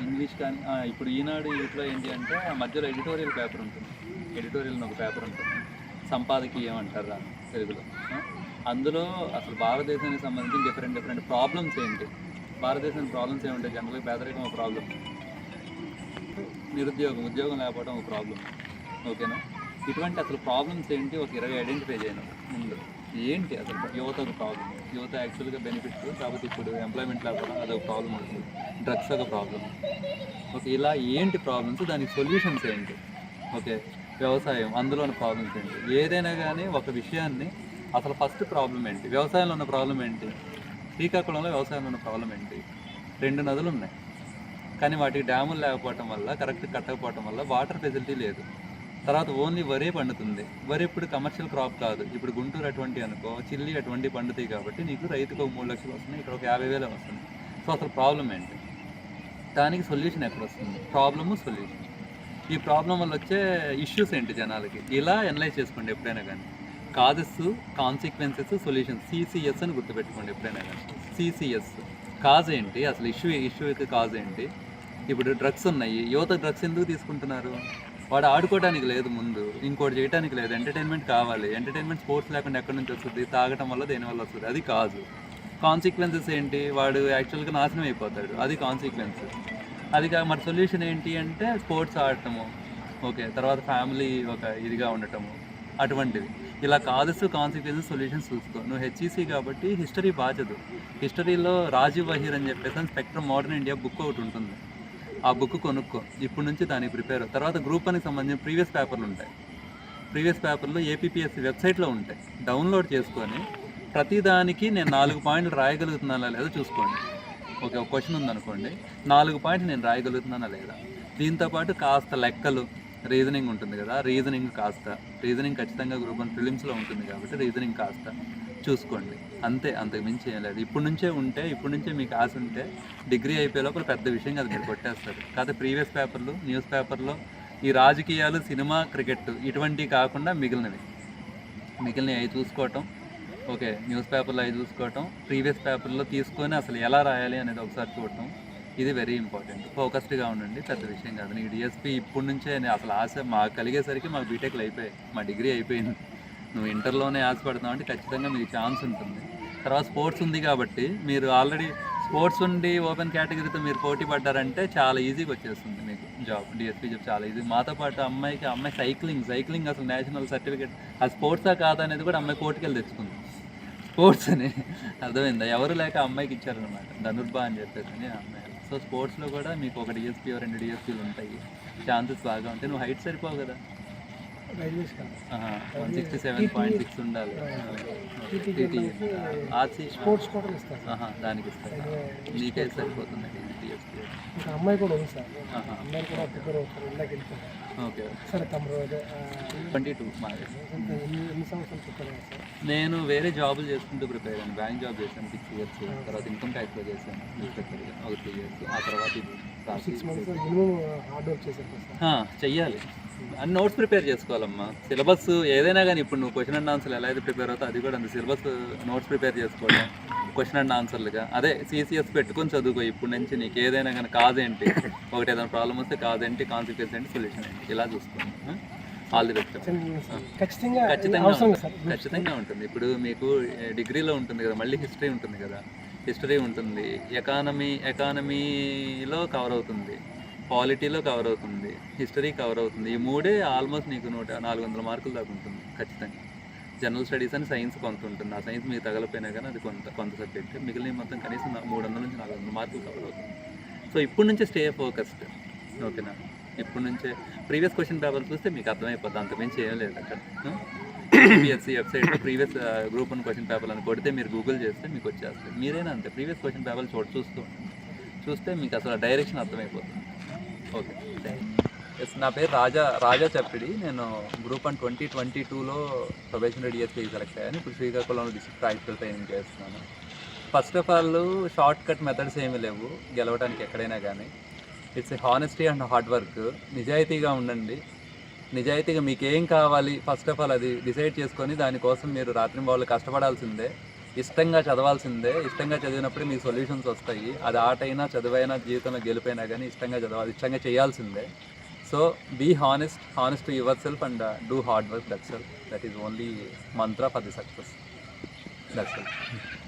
English కానీ ఇప్పుడు ఈనాడు వీటిలో ఏంటి అంటే మధ్యలో ఎడిటోరియల్ పేపర్ ఉంటుంది. ఎడిటోరియల్ ఒక పేపర్ ఉంటుంది, సంపాదకీయం అంటారా తెలుగులో. అందులో అసలు భారతదేశానికి సంబంధించిన డిఫరెంట్ ప్రాబ్లమ్స్ ఏంటి, భారతదేశానికి ప్రాబ్లమ్స్ ఏముంటాయి, జనరల్గా పేదరికం ఒక ప్రాబ్లం, ఉద్యోగం లేకపోవడం ఒక ప్రాబ్లం, ఓకేనా. ఇటువంటి అసలు ప్రాబ్లమ్స్ ఏంటి ఒక 20 ఐడెంటిఫై చేయను ముందు. ఏంటి అసలు యువత ఒక ప్రాబ్లం, యువత యాక్చువల్గా బెనిఫిట్స్ కాబట్టి ఇప్పుడు ఎంప్లాయ్మెంట్ లేకపోవడం అదొక ప్రాబ్లం ఉంటుంది, డ్రగ్స్ ఒక ప్రాబ్లం, ఓకే. ఇలా ఏంటి ప్రాబ్లమ్స్, దానికి సొల్యూషన్స్ ఏంటి, ఓకే. వ్యవసాయం అందులోని ప్రాబ్లమ్స్ ఏంటి, ఏదైనా కానీ ఒక విషయాన్ని అసలు ఫస్ట్ ప్రాబ్లం ఏంటి, వ్యవసాయంలో ఉన్న ప్రాబ్లం ఏంటి, శ్రీకాకుళంలో వ్యవసాయంలో ఉన్న ప్రాబ్లం ఏంటి, 2 నదులు ఉన్నాయి కానీ వాటికి డ్యాములు లేకపోవటం వల్ల, కరెక్ట్ కట్టకపోవటం వల్ల వాటర్ ఫెసిలిటీ లేదు. తర్వాత ఓన్లీ వరే పండుతుంది. వరి ఇప్పుడు కమర్షియల్ క్రాప్ కాదు. ఇప్పుడు గుంటూరు అటువంటి అనుకో, చిల్లి అటువంటి పండుతాయి కాబట్టి నీకు రైతుకు 3 లక్షలు వస్తున్నాయి, ఇక్కడ ఒక 50,000 వస్తుంది. సో అసలు ప్రాబ్లం ఏంటి, దానికి సొల్యూషన్ ఎక్కడ వస్తుంది, ప్రాబ్లము సొల్యూషన్. ఈ ప్రాబ్లం వల్ల వచ్చే ఇష్యూస్ ఏంటి జనాలకి, ఇలా అనలైజ్ చేసుకోండి ఎప్పుడైనా కానీ. కాజెస్, కాన్సిక్వెన్సెస్, సొల్యూషన్, సిసిఎస్ అని గుర్తుపెట్టుకోండి ఎప్పుడైనా కానీ. సిసిఎస్ కాజ్ ఏంటి, అసలు ఇష్యూకి కాజ్ ఏంటి. ఇప్పుడు డ్రగ్స్ ఉన్నాయి, యువత డ్రగ్స్ ఎందుకు తీసుకుంటున్నారు, వాడు ఆడుకోవడానికి లేదు, ముందు ఇంకోటి చేయడానికి లేదు, ఎంటర్టైన్మెంట్ కావాలి. ఎంటర్టైన్మెంట్ స్పోర్ట్స్ లేకుండా ఎక్కడి నుంచి వస్తుంది, తాగటం వల్ల దేనివల్ల వస్తుంది, అది కాజు. కాన్సిక్వెన్సెస్ ఏంటి, వాడు యాక్చువల్గా నాశనం అయిపోతాడు, అది కాన్సిక్వెన్స్. అది మరి సొల్యూషన్ ఏంటి అంటే స్పోర్ట్స్ ఆడటము, ఓకే. తర్వాత ఫ్యామిలీ ఒక ఇదిగా ఉండటము, అటువంటివి. ఇలా కాజెస్, కాన్సిక్వెన్సెస్, సొల్యూషన్స్ చూసుకో. నువ్వు హెచ్ఈసీ కాబట్టి హిస్టరీ బాగా చదువు. హిస్టరీలో రాజీవ్ వహీర్ అని చెప్పేసి స్పెక్ట్రమ్ మోడర్న్ ఇండియా బుక్ ఒకటి ఉంటుంది, ఆ బుక్ కొనుక్కో ఇప్పుడు నుంచి, దానికి ప్రిపేర్. తర్వాత గ్రూప్ అని సంబంధించిన ప్రీవియస్ పేపర్లు ఉంటాయి, ప్రీవియస్ పేపర్లు ఏపీపీఎస్సీ వెబ్సైట్లో ఉంటాయి, డౌన్లోడ్ చేసుకొని ప్రతిదానికి నేను 4 పాయింట్లు రాయగలుగుతున్నానా లేదా చూసుకోండి, ఓకే. ఒక క్వశ్చన్ ఉందనుకోండి, 4 పాయింట్లు నేను రాయగలుగుతున్నానా లేదా. దీంతోపాటు కాస్త లెక్కలు, రీజనింగ్ ఉంటుంది కదా, రీజనింగ్ ఖచ్చితంగా గ్రూప్ 1 ప్రిలిమ్స్లో ఉంటుంది కాబట్టి రీజనింగ్ కాస్త చూసుకోండి, అంతే. అంతకు మించి ఏం లేదు. ఇప్పుడు నుంచే మీకు ఆశ ఉంటే డిగ్రీ అయిపోయే లోపల పెద్ద విషయం కాదు, మీరు కొట్టేస్తారు. కాకపోతే ప్రీవియస్ పేపర్లు, న్యూస్ పేపర్లో ఈ రాజకీయాలు, సినిమా, క్రికెట్ ఇటువంటివి కాకుండా మిగిలినవి అవి చూసుకోవటం, ఓకే. న్యూస్ పేపర్లో అవి చూసుకోవటం, ప్రీవియస్ పేపర్లో తీసుకొని అసలు ఎలా రాయాలి అనేది ఒకసారి చూడటం, ఇది వెరీ ఇంపార్టెంట్. ఫోకస్డ్గా ఉండండి, పెద్ద విషయం కాదు. నీకు డిఎస్పీ ఇప్పుడు నుంచే అసలు ఆశ మాకు కలిగేసరికి మాకు బీటెక్లు అయిపోయాయి, మా డిగ్రీ అయిపోయింది. నువ్వు ఇంటర్లోనే ఆశపడుతున్నావు అంటే ఖచ్చితంగా మీకు ఛాన్స్ ఉంటుంది. తర్వాత స్పోర్ట్స్ ఉంది కాబట్టి మీరు ఆల్రెడీ స్పోర్ట్స్ ఉండి ఓపెన్ కేటగిరీతో మీరు పోటీ పడ్డారంటే చాలా ఈజీగా వచ్చేస్తుంది మీకు జాబ్, డిఎస్పీ జాబ్ చాలా ఈజీ. మాతో పాటు అమ్మాయి సైక్లింగ్ అసలు నేషనల్ సర్టిఫికేట్, ఆ స్పోర్ట్సా కాదా అనేది కూడా అమ్మాయి కోర్టుకి వెళ్ళి తెచ్చుకుంది, స్పోర్ట్స్ అని. అర్థమైందా, ఎవరు లేక అమ్మాయికి ఇచ్చారనమాట, ధనుర్బా అని చెప్పేసి అమ్మాయి. సో స్పోర్ట్స్లో కూడా మీకు ఒక డిఎస్పీ, 2 డిఎస్పీలు ఉంటాయి, ఛాన్సెస్ బాగా ఉంటాయి. నువ్వు హైట్ సరిపోవు కదా, 167.6 ఉండాలి. స్పోర్ట్స్ కూడా ఇస్తారు, దానికి ఇస్తారు, నీకే సరిపోతుంది డిఎస్పీ. అమ్మాయి కూడా ఉంది సార్, అమ్మాయిలు కూడా ప్రిపేర్ అవుతారు, ఇందాక వెళ్ళిపోయారు. ఓకే సరే తమరు 22 మాది. ఎన్ని సంవత్సరాలు ప్రిపేర్ అయ్యారు సార్? నేను వేరే జాబులు చేసుకుంటూ ప్రిపేర్ అయ్యాను. బ్యాంక్ జాబ్ చేశాను 6 ఇయర్స్, తర్వాత ఇన్కమ్ ట్యాక్స్లో చేశాను ఇన్స్పెక్టర్గా ఒక 3 ఇయర్స్, ఆ తర్వాత 6 మంత్స్ మినిమం హార్డ్ వర్క్ చేశారు సార్. చెయ్యాలి, అన్ని నోట్స్ ప్రిపేర్ చేసుకోవాలమ్మా. సిలబస్ ఏదైనా కానీ ఇప్పుడు నువ్వు క్వశ్చన్ అండ్ ఆన్సర్లు ఎలా అయితే ప్రిపేర్ అవుతావు అది కూడా అంత సిలబస్ నోట్స్ ప్రిపేర్ చేసుకోవడం, క్వశ్చన్ అండ్ ఆన్సర్లుగా. అదే సిసిఎస్ పెట్టుకొని చదువుకో ఇప్పుడు నుంచి. నీకు ఏదైనా కానీ కాజ్ ఏంటి, ఒకటి ఏదైనా ప్రాబ్లం వస్తే కాజ్ ఏంటి, కాన్సిక్వెన్స్ ఏంటి, సొల్యూషన్ ఏంటి, ఇలా చూసుకోండి. All the best. ఖచ్చితంగా ఉంటుంది. ఇప్పుడు మీకు డిగ్రీలో ఉంటుంది కదా, మళ్ళీ హిస్టరీ ఉంటుంది, ఎకానమీలో కవర్ అవుతుంది, పాలిటీలో కవర్ అవుతుంది, హిస్టరీ కవర్ అవుతుంది. ఈ 3 ఆల్మోస్ట్ నీకు 400 మార్కులు దాకా ఉంటుంది ఖచ్చితంగా. జనరల్ స్టడీస్ అని సైన్స్ కొంత ఉంటుంది, ఆ సైన్స్ మీకు తగలపోయినా కానీ అది కొంత సబ్జెక్ట్, మిగిలిన మొత్తం కనీసం 300 నుంచి 400 మార్కులు కవర్ అవుతుంది. సో ఇప్పుడు నుంచే స్టే ఫోకస్డ్, ఓకేనా. ఇప్పుడు నుంచే ప్రీవియస్ క్వశ్చన్ పేపర్ చూస్తే మీకు అర్థమైపోతుంది, అంతమించి ఏం లేదు అక్కడ. యూపీఎస్సీ వెబ్సైట్లో ప్రీవియస్ గ్రూప్ 1 క్వశ్చన్ పేపర్ అని కొడితే మీరు గూగుల్ చేస్తే మీకు వచ్చేస్తుంది. మీరైనా అంతే, ప్రీవియస్ క్వశ్చన్ పేపర్లు చూస్తే మీకు అసలు డైరెక్షన్ అర్థమైపోతుంది. Okay, yes. నా పేరు రాజా చప్పిడి. నేను గ్రూప్ 1 2022లో ప్రొబేషనరీ డిఎస్పీకి సెలెక్ట్ అయ్యాను. ఇప్పుడు శ్రీకాకుళంలో డిస్ట్రిక్ట్ ప్రాక్టికల్ ట్రైనింగ్ చేస్తున్నాను. First of all short cut methods ఏమీ లేవు గెలవడానికి ఎక్కడైనా కానీ. It's honesty and hard work. నిజాయితీగా ఉండండి. నిజాయితీగా మీకు ఏం కావాలి ఫస్ట్ ఆఫ్ ఆల్ అది డిసైడ్ చేసుకొని దానికోసం మీరు రాత్రింబవళ్ళు కష్టపడాల్సిందే. ఇష్టంగా చదవాల్సిందే. ఇష్టంగా చదివినప్పుడే మీకు సొల్యూషన్స్ వస్తాయి. అది ఆటైనా చదువైనా జీవితంలో గెలిపోయినా కానీ ఇష్టంగా చదవాలి, ఇష్టంగా చేయాల్సిందే. So be honest to yourself and do hard work. That's all. That is only mantra for the success. That's all.